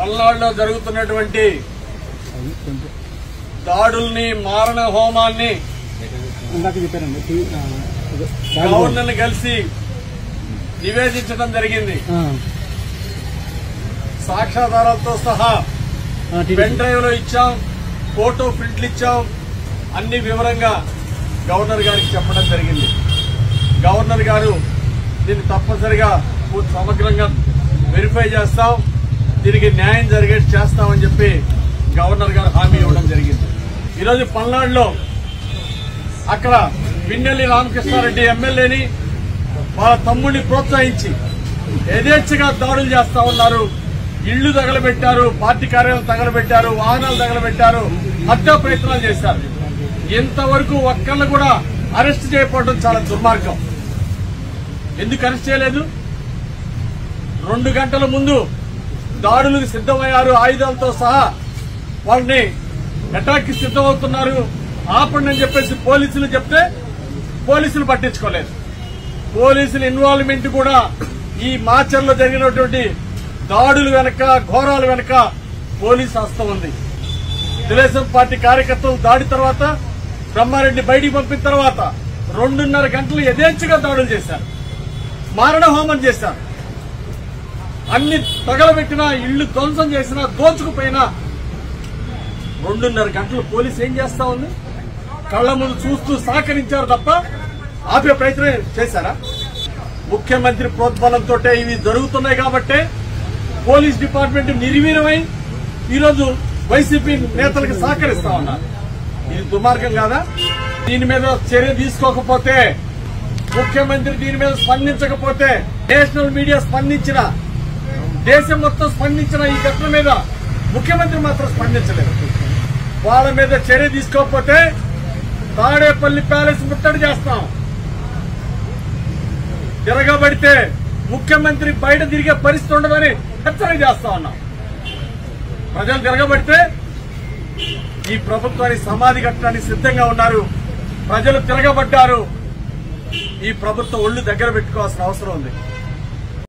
పల్నాడులో జరుగుతున్నటువంటి దాడుల్ని మారణ హోమాన్ని గవర్నర్ కలిసి నివేదించడం జరిగింది. సాక్ష్యాధారాలతో సహా పెన్ డ్రైవ్ లో ఇచ్చాం, ఫోటో ప్రింట్లు ఇచ్చాం, అన్ని వివరంగా గవర్నర్ గారికి చెప్పడం జరిగింది. గవర్నర్ గారు దీన్ని తప్పనిసరిగా సమగ్రంగా వెరిఫై చేస్తాం, దీనికి న్యాయం జరిగేట్టు చేస్తామని చెప్పి గవర్నర్ గారు హామీ ఇవ్వడం జరిగింది. ఈరోజు పల్నాడులో అక్కడ పిన్నెల్లి రామకృష్ణారెడ్డి ఎమ్మెల్యేని వాళ్ళ తమ్ముడిని ప్రోత్సహించి యథేచ్ఛగా దాడులు చేస్తా ఉన్నారు. ఇళ్లు తగలబెట్టారు, పార్టీ కార్యాలయాలు తగలబెట్టారు, వాహనాలు తగలబెట్టారు, హత్యా ప్రయత్నాలు చేశారు. ఇంతవరకు ఒక్కళ్ళు కూడా అరెస్ట్ చేయకపోవడం చాలా దుర్మార్గం. ఎందుకు అరెస్ట్ చేయలేదు? 2 గంటల ముందు దాడులకు సిద్దమయ్యారు, ఆయుధాలతో సహా వాళ్ళని అటాక్ కి సిద్దమవుతున్నారు, ఆపండి అని చెప్పేసి పోలీసులు చెప్తే పోలీసులు పట్టించుకోలేదు. పోలీసుల ఇన్వాల్వ్మెంట్ కూడా ఈ మాచర్లో జరిగినటువంటి దాడులు వెనక, ఘోరాల వెనక పోలీసు హస్తం ఉంది. తెలుగుదేశం పార్టీ కార్యకర్తలు దాడి తర్వాత బ్రహ్మారెడ్డి బయటికి పంపిన తర్వాత 2.5 గంటలు యథేచ్ఛగా దాడులు చేశారు, మారణ హోమం చేశారు. అన్ని తగలబెట్టినా, ఇళ్లు ధ్వంసం చేసినా, దోచుకుపోయినా 2.5 గంటలు పోలీసు ఏం చేస్తా ఉంది? కళ్ల ముందు చూస్తూ సహకరించారు తప్ప ఆపే ప్రయత్నం చేశారా? ముఖ్యమంత్రి ప్రోద్బలంతో ఇవి జరుగుతున్నాయి కాబట్టే పోలీస్ డిపార్ట్మెంట్ నిర్వీర్యమై ఈరోజు వైసీపీ నేతలకు సహకరిస్తా ఉన్నారు. ఇది దుర్మార్గం కాదా? దీని మీద చర్య తీసుకోకపోతే, ముఖ్యమంత్రి దీని మీద స్పందించకపోతే, నేషనల్ మీడియా స్పందించిన, దేశం మొత్తం స్పందించిన ఈ ఘటన మీద ముఖ్యమంత్రి మాత్రం స్పందించలేదు. వాళ్ళ మీద చర్య తీసుకోకపోతే తాడేపల్లి ప్యాలెస్ ముట్టడి చేస్తాం. తిరగబడితే ముఖ్యమంత్రి బయట తిరిగే పరిస్థితి ఉండదని హెచ్చరిక చేస్తా ఉన్నాం. ప్రజలు తిరగబడితే ఈ ప్రభుత్వాన్ని సమాధి కట్టడానికి సిద్ధంగా ఉన్నారు. ప్రజలు తిరగబడ్డారు. ఈ ప్రభుత్వం ఒళ్ళు దగ్గర పెట్టుకోవాల్సిన అవసరం ఉంది.